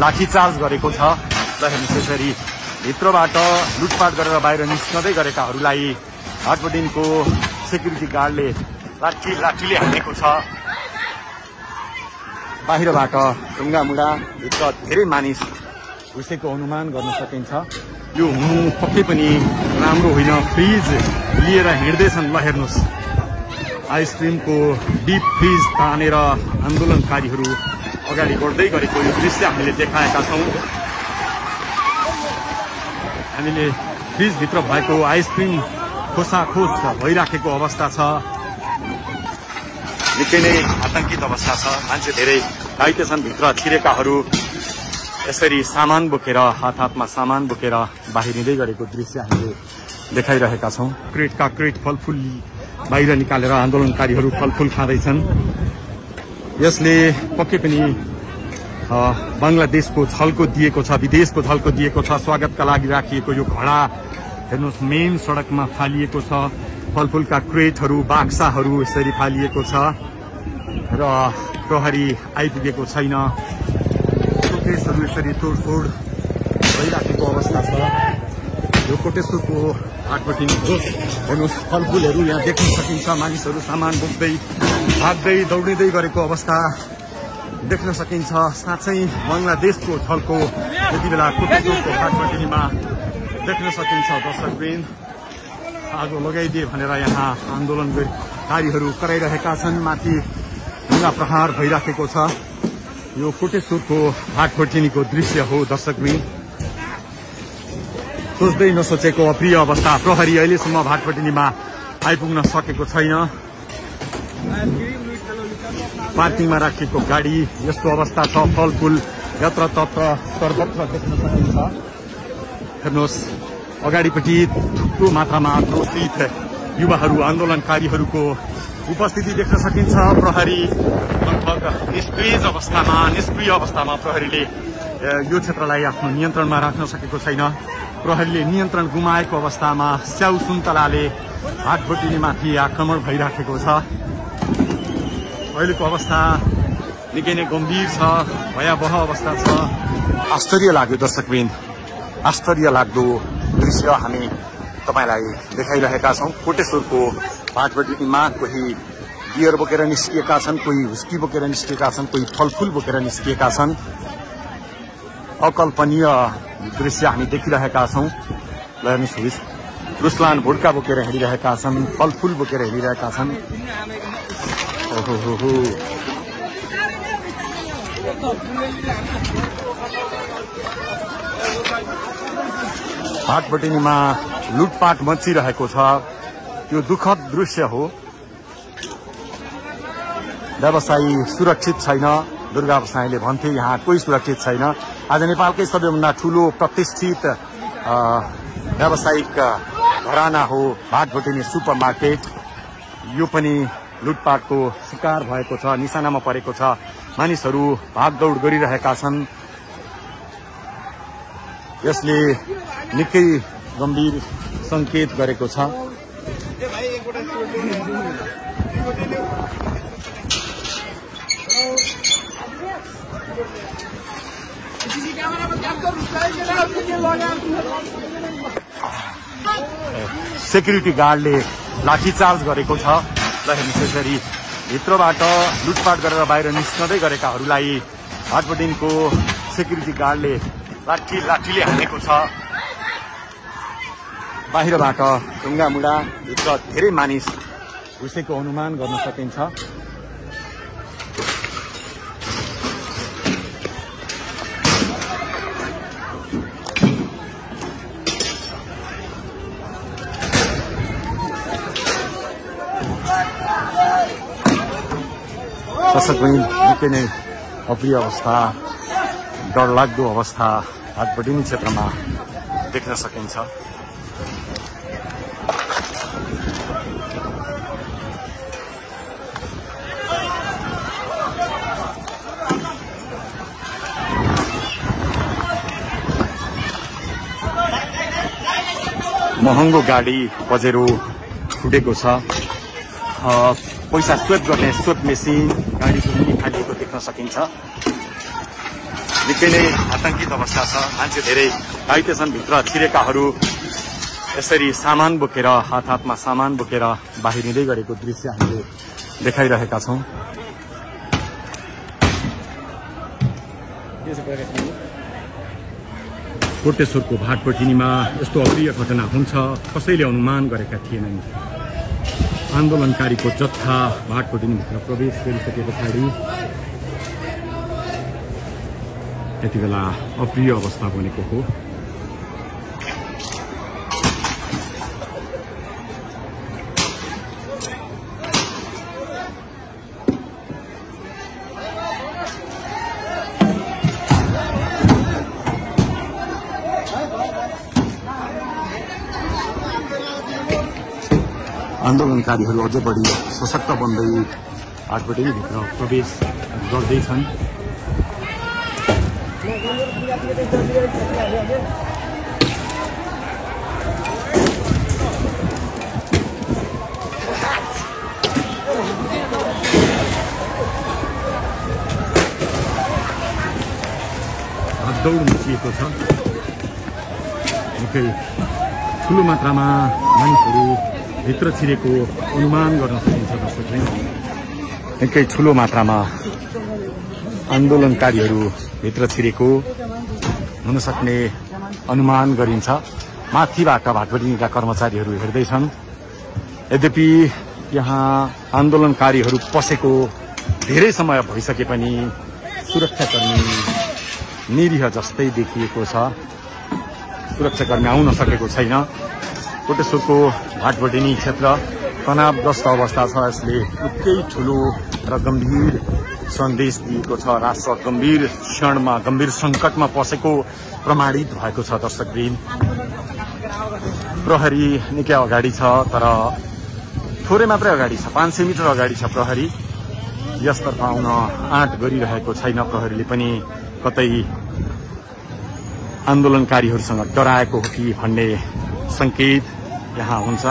लाठीचार्ज गरेको छ। र हेर्नुहोस् यसरी भित्रबाट लुटपाट गरेर बाहिर निस्कँदै गरेकाहरूलाई भाटबटिनको सेक्युरिटी गार्डले लाठीले हानेको छ। बाहिरबाट ढुङ्गामुढा भित्र धेरै मानिस घुसेको अनुमान गर्न सकिन्छ। यो हुनु पक्कै पनि राम्रो होइन। फ्रिज लिएर हिँड्दैछन्। ल हेर्नुहोस् आइसक्रिमको डिप फ्रिज तानेर आन्दोलनकारीहरू अगाडि बढ्दै गरेको यो दृश्य हामीले देखाएका छौँ। हामीले फ्रिजभित्र भएको आइसक्रिम खोसाखोस भइराखेको अवस्था छ। निकै नै आतंकित अवस्था छ। मान्छे धेरै घाइते छन्। भित्र छिरेकाहरू यसरी सामान बोकेर हातमा सामान बोकेर बाहिरिँदै गरेको दृश्य हामीले देखाइरहेका छौँ। क्रेटका क्रेट फलफुल बाहिर निकालेर आन्दोलनकारीहरू फलफुल खाँदैछन्। यसले पक्कै पनि बङ्गलादेशको झल्को दिएको छ, विदेशको झल्को दिएको छ। स्वागतका लागि राखिएको यो घडा हेर्नुहोस् मेन सडकमा फालिएको छ। फलफुलका क्रेटहरू बाक्साहरू यसरी फालिएको छ र प्रहरी आइपुगेको छैन। शोकेसहरू यसरी तोडफोड भइराखेको अवस्था छ। यो कोटेश्वरको हाटपट्टि हेर्नुहोस् फलफुलहरू यहाँ देख्न सकिन्छ। मानिसहरू सामान बोक्दै भाग्दै दौडिँदै गरेको अवस्था देख्न सकिन्छ। साँच्चै बङ्गलादेशको झल्को यति बेला कोटेश्वरको हाटपट्टिमा देख्न सकिन्छ। दर्शकवृन्द आगो लगाइदिए भनेर यहाँ आन्दोलनकारीहरू कराइरहेका छन्। माथि ढुङ्गा प्रहार भइराखेको छ। यो कोटेश्वरको भाटपट्टिनीको दृश्य हो। दर्शकवृन्द सोच्दै नसोचेको अप्रिय अवस्था। प्रहरी अहिलेसम्म भाटपट्टिनीमा आइपुग्न सकेको छैन। पार्किङमा राखिएको गाडी यस्तो अवस्था छ। फलफुल यत्रतत्र सर्वत्र देख्न सकिन्छ। हेर्नुहोस् अगाडिपट्टि थुप्रो मात्रामा आक्रोशित युवाहरू आन्दोलनकारीहरूको उपस्थिति देख्न सकिन्छ। प्रहरी लगभग निष्क्रिय अवस्थामा प्रहरीले यो क्षेत्रलाई आफ्नो नियन्त्रणमा राख्न सकेको छैन। प्रहरीले नियन्त्रण गुमाएको अवस्थामा स्याउ सुन्तलाले भाटबटिनीमाथि आक्रमण भइराखेको छ। अहिलेको अवस्था निकै नै गम्भीर छ, भयावह अवस्था छ। आश्चर्य लाग्यो दर्शकवृन्द, आश्चर्य लाग्दो दृश्य हामी तपाईलाई देखाइरहेका छौँ। कोटेश्वरको भाटबटिनीमा कोही बियर बोकेर निस्किएका छन्, कोही हुस्की बोकेर निस्किएका छन्, कोही फलफुल बोकेर निस्किएका छन्। अकल्पनीय दृश्य हामी देखिरहेका छौँ। ल हेर्नुहोस् रुसलान भुड्का बोकेर हिँडिरहेका छन्, फलफुल बोकेर हिँडिरहेका छन्। भाटबटिनीमा लुटपाट मचिरहेको छ। यो दुःखद दृश्य हो। व्यवसायी सुरक्षित छैन। दुर्गा बसाईले भन्थे यहाँ कोही सुरक्षित छैन। आज नेपालकै सबैभन्दा ठूलो प्रतिष्ठित व्यावसायिक घराना हो भाटबटिनी सुपर मार्केट। यो पनि लुटपाटको शिकार भएको छ, निशानामा परेको छ। मानिसहरू भागदौड गरिरहेका छन्। यसले निकै गम्भीर संकेत गरेको छ। सेक्युरिटी गार्डले लाठीचार्ज गरेको छ। र हेर्नुहोस् यसरी भित्रबाट लुटपाट गरेर बाहिर निस्कँदै गरेकाहरूलाई भाटबटिनको सेक्युरिटी गार्डले लाठीले हानेको छ। बाहिरबाट ढुङ्गामुढा भित्र धेरै मानिस घुसेको अनुमान गर्न सकिन्छ। निकै नै अप्रिय अवस्था, डरलाग्दो अवस्था भाटबटिनी क्षेत्रमा देख्न सकिन्छ। महँगो गाडी पजेरो फुटेको छ। पैसा स्वेप गर्ने स्वेप मेसिन गाडीको पनि खालिएको देख्न सकिन्छ। निकै नै आतंकित अवस्था छ। मान्छे धेरै घाइते छन्। भित्र छिरेकाहरू यसरी सामान बोकेर हातमा सामान बोकेर बाहिरिँदै गरेको दृश्य हामीले देखाइरहेका छौं। कोटेश्वरको भाटपटिनीमा यस्तो अप्रिय घटना हुन्छ कसैले अनुमान गरेका थिएनन्। आन्दोलनकारीको जत्था भाटपटिनीभित्र प्रवेश गरिसके पछाडि त्यति बेला अप्रिय अवस्था बनेको हो। आन्दोलनकारीहरू अझ बढी सशक्त बन्दै भाटपटिनीभित्र प्रवेश गर्दैछन्। दौड मचिएको छ। निकै ठुलो मात्रामा मानिसहरू भित्र छिरेको अनुमान गर्न सकिन्छ। दर्शकले निकै ठुलो मात्रामा आन्दोलनकारीहरू भित्र छिरेको हुन सक्ने अनुमान गरिन्छ। माथिबाट भाटपटिनीका कर्मचारीहरू हेर्दैछन्। यद्यपि यहाँ आन्दोलनकारीहरू पसेको धेरै समय भइसके पनि सुरक्षाकर्मी निरीह जस्तै देखिएको छ। सुरक्षाकर्मी आउन सकेको छैन। कोटेश्वरको भाटपटिनी क्षेत्र तनावग्रस्त अवस्था छ। यसले निकै ठुलो र गम्भीर सन्देश दिएको छ। राष्ट्र गम्भीर क्षणमा गम्भीर संकटमा पसेको प्रमाणित भएको छ। दर्शकवृन्द, प्रहरी निकै अगाडि छ, तर थोरै मात्रै अगाडि छ। 500 मिटर अगाडि छ प्रहरी। यसतर्फ आउन आँट गरिरहेको छैन। प्रहरीले पनि कतै आन्दोलनकारीहरूसँग डराएको हो कि भन्ने संकेत यहाँ हुन्छ।